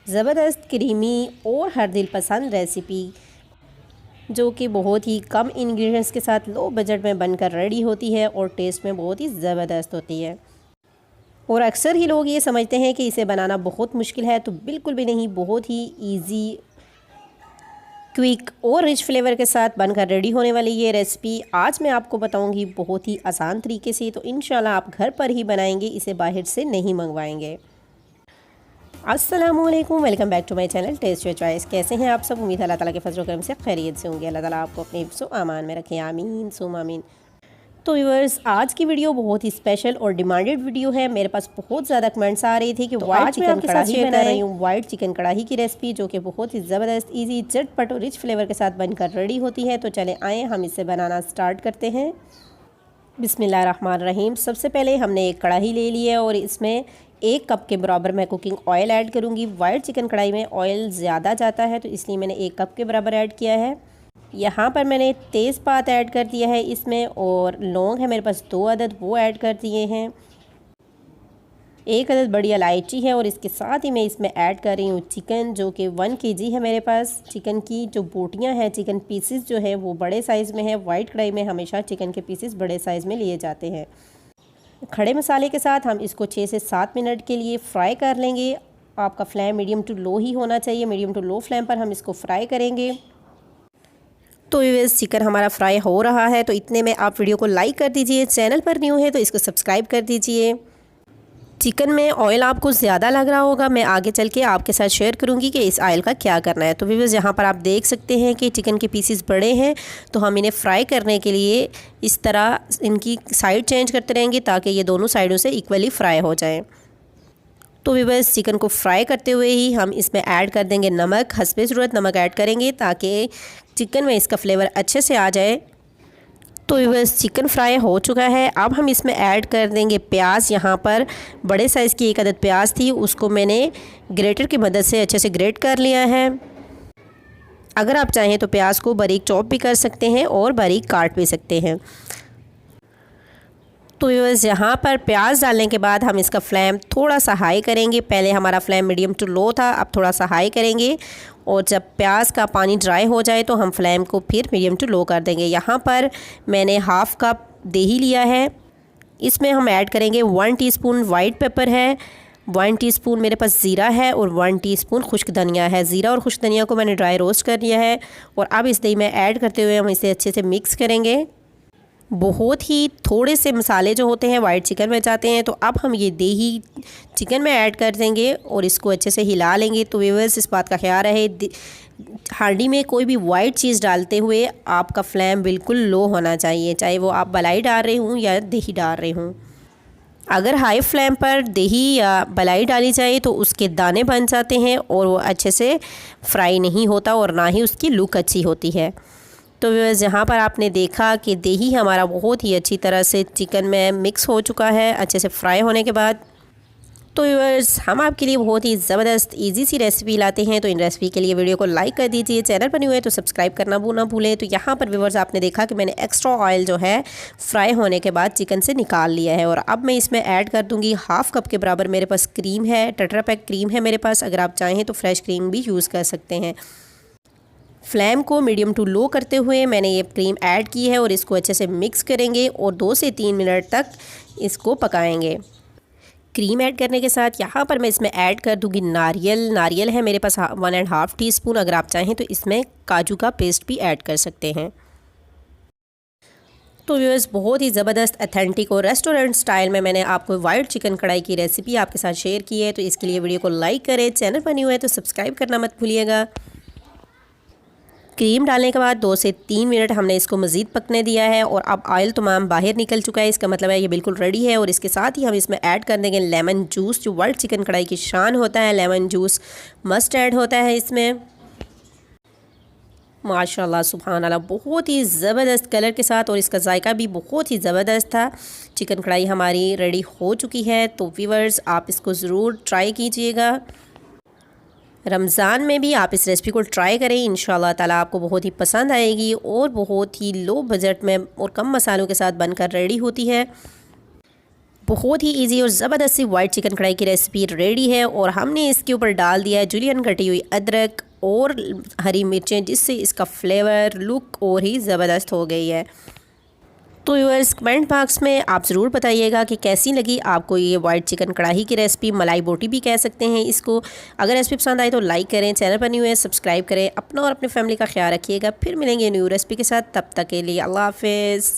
ज़बरदस्त क्रीमी और हर दिल पसंद रेसिपी जो कि बहुत ही कम इंग्रेडिएंट्स के साथ लो बजट में बनकर रेडी होती है और टेस्ट में बहुत ही ज़बरदस्त होती है। और अक्सर ही लोग ये समझते हैं कि इसे बनाना बहुत मुश्किल है, तो बिल्कुल भी नहीं, बहुत ही इजी, क्विक और रिच फ्लेवर के साथ बनकर रेडी होने वाली ये रेसिपी आज मैं आपको बताऊंगी बहुत ही आसान तरीके से। तो इंशाल्लाह आप घर पर ही बनाएंगे, इसे बाहर से नहीं मंगवाएंगे। अस्सलामुअलैकुम, welcome back to my channel test your choice. कैसे हैं आप सब? उम्मीद है अल्लाह ताला के फजल करम से खैरियत से होंगे। अल्लाह ताला आपको अपने हिफ्ज़ व अमान में रखें, आमीन सुम आमीन। तो व्यूअर्स, आज की वीडियो बहुत ही स्पेशल और डिमांडेड वीडियो है। मेरे पास बहुत ज़्यादा कमेंट्स आ रही थी कि वाइट चिकन कढ़ाई बना रही हूँ, वाइट चिकन कढ़ाई की रेसिपी जो कि बहुत ही ज़बरदस्त, इजी, झटपट और रिच फ्लेवर के साथ बनकर रेडी होती है। तो चले आएँ हम इसे बनाना स्टार्ट करते हैं। बिस्मिल्लाहिर्रहमानिर्रहीम। सबसे पहले हमने एक कढ़ाई ले ली है और इसमें 1 कप के बराबर मैं कुकिंग ऑयल ऐड करूँगी। वाइट चिकन कढ़ाई में ऑयल ज़्यादा जाता है तो इसलिए मैंने 1 कप के बराबर ऐड किया है। यहाँ पर मैंने तेज़पात ऐड कर दिया है इसमें, और लौंग है मेरे पास 2 अदद, वो ऐड कर दिए हैं। 1 अदद बड़ी इलायची है और इसके साथ ही मैं इसमें ऐड कर रही हूँ चिकन जो कि 1 kg है मेरे पास। चिकन की जो बोटियाँ हैं, चिकन पीसेस जो है वो बड़े साइज़ में है। वाइट कढ़ाई में हमेशा चिकन के पीसेस बड़े साइज़ में लिए जाते हैं। खड़े मसाले के साथ हम इसको 6 से 7 मिनट के लिए फ्राई कर लेंगे। आपका फ्लेम मीडियम टू लो ही होना चाहिए, मीडियम टू लो फ्लेम पर हम इसको फ्राई करेंगे। तो ये चिकन हमारा फ्राई हो रहा है, तो इतने में आप वीडियो को लाइक कर दीजिए। चैनल पर न्यू है तो इसको सब्सक्राइब कर दीजिए। चिकन में ऑयल आपको ज़्यादा लग रहा होगा, मैं आगे चल के आपके साथ शेयर करूंगी कि इस ऑयल का क्या करना है। तो व्यूअर्स, यहाँ पर आप देख सकते हैं कि चिकन के पीसेस बड़े हैं, तो हम इन्हें फ्राई करने के लिए इस तरह इनकी साइड चेंज करते रहेंगे ताकि ये दोनों साइडों से इक्वली फ्राई हो जाएँ। तो व्यूअर्स, चिकन को फ्राई करते हुए ही हम इसमें ऐड कर देंगे नमक। हस्बे ज़रूरत नमक ऐड करेंगे ताकि चिकन में इसका फ्लेवर अच्छे से आ जाए। तो व्यूअर्स, चिकन फ्राई हो चुका है। अब हम इसमें ऐड कर देंगे प्याज। यहाँ पर बड़े साइज़ की 1 अदद प्याज थी, उसको मैंने ग्रेटर की मदद से अच्छे से ग्रेट कर लिया है। अगर आप चाहें तो प्याज को बारीक चॉप भी कर सकते हैं और बारीक काट भी सकते हैं। तो व्यूअर्स, यहाँ पर प्याज डालने के बाद हम इसका फ्लेम थोड़ा सा हाई करेंगे। पहले हमारा फ्लेम मीडियम टू लो था, अब थोड़ा सा हाई करेंगे, और जब प्याज का पानी ड्राई हो जाए तो हम फ्लेम को फिर मीडियम टू लो कर देंगे। यहाँ पर मैंने 1/2 कप दही लिया है, इसमें हम ऐड करेंगे 1 टीस्पून वाइट पेपर है, 1 टीस्पून मेरे पास ज़ीरा है और 1 टीस्पून खुश्क धनिया है। ज़ीरा और खुश्क धनिया को मैंने ड्राई रोस्ट कर लिया है, और अब इस दही में ऐड करते हुए हम इसे अच्छे से मिक्स करेंगे। बहुत ही थोड़े से मसाले जो होते हैं वाइट चिकन में जाते हैं, तो अब हम ये दही चिकन में ऐड कर देंगे और इसको अच्छे से हिला लेंगे। तो व्यूअर्स, इस बात का ख्याल रहे, हांडी में कोई भी वाइट चीज़ डालते हुए आपका फ्लेम बिल्कुल लो होना चाहिए, चाहे वो आप मलाई डाल रहे हों या दही डाल रहे हों। अगर हाई फ्लेम पर दही या मलाई डाली जाए तो उसके दाने बन जाते हैं और वो अच्छे से फ्राई नहीं होता और ना ही उसकी लुक अच्छी होती है। तो व्यूअर्स, यहाँ पर आपने देखा कि दही हमारा बहुत ही अच्छी तरह से चिकन में मिक्स हो चुका है अच्छे से फ्राई होने के बाद। तो व्यूअर्स, हम आपके लिए बहुत ही ज़बरदस्त इजी सी रेसिपी लाते हैं, तो इन रेसिपी के लिए वीडियो को लाइक कर दीजिए। चैनल पर न्यू है तो सब्सक्राइब करना ना भूलें। तो यहाँ पर व्यूअर्स, आपने देखा कि मैंने एक्स्ट्रा ऑयल जो है फ्राई होने के बाद चिकन से निकाल लिया है, और अब मैं इसमें ऐड कर दूँगी 1/2 कप के बराबर मेरे पास क्रीम है, टेट्रा पैक क्रीम है मेरे पास। अगर आप चाहें तो फ्रेश क्रीम भी यूज़ कर सकते हैं। फ्लेम को मीडियम टू लो करते हुए मैंने ये क्रीम ऐड की है और इसको अच्छे से मिक्स करेंगे और 2 से 3 मिनट तक इसको पकाएंगे। क्रीम ऐड करने के साथ यहाँ पर मैं इसमें ऐड कर दूँगी नारियल है मेरे पास 1.5 टीस्पून। अगर आप चाहें तो इसमें काजू का पेस्ट भी ऐड कर सकते हैं। तो व्यूअर्स, बहुत ही ज़बरदस्त ऑथेंटिक और रेस्टोरेंट स्टाइल में मैंने आपको वाइट चिकन कढ़ाई की रेसिपी आपके साथ शेयर की है। तो इसके लिए वीडियो को लाइक करें, चैनल पर न्यू है तो सब्सक्राइब करना मत भूलिएगा। क्रीम डालने के बाद 2 से 3 मिनट हमने इसको मज़ीद पकने दिया है, और अब ऑयल तमाम बाहर निकल चुका है, इसका मतलब है ये बिल्कुल रेडी है। और इसके साथ ही हम इसमें ऐड कर देंगे लेमन जूस, जो वाइट चिकन कढ़ाई की शान होता है। लेमन जूस मस्ट ऐड होता है इसमें। माशाल्लाह सुभान अल्लाह, बहुत ही ज़बरदस्त कलर के साथ, और इसका जायका भी बहुत ही ज़बरदस्त था। चिकन कढ़ाई हमारी रेडी हो चुकी है। तो व्यूअर्स, आप इसको ज़रूर ट्राई कीजिएगा। रमज़ान में भी आप इस रेसिपी को ट्राई करें, इंशाल्लाह ताला आपको बहुत ही पसंद आएगी, और बहुत ही लो बजट में और कम मसालों के साथ बनकर रेडी होती है। बहुत ही इजी और ज़बरदस्त सी वाइट चिकन कढ़ाई की रेसिपी रेडी है। और हमने इसके ऊपर डाल दिया है जुलियन कटी हुई अदरक और हरी मिर्चें, जिससे इसका फ्लेवर लुक और ही ज़बरदस्त हो गई है। तो व्यूअर्स कमेंट बॉक्स में आप ज़रूर बताइएगा कि कैसी लगी आपको ये वाइट चिकन कढ़ाई की रेसिपी, मलाई बोटी भी कह सकते हैं इसको। अगर रेसिपी पसंद आए तो लाइक करें, चैनल पर न्यू है सब्सक्राइब करें। अपना और अपनी फैमिली का ख्याल रखिएगा। फिर मिलेंगे न्यू रेसिपी के साथ, तब तक के लिए अल्लाह हाफिज़।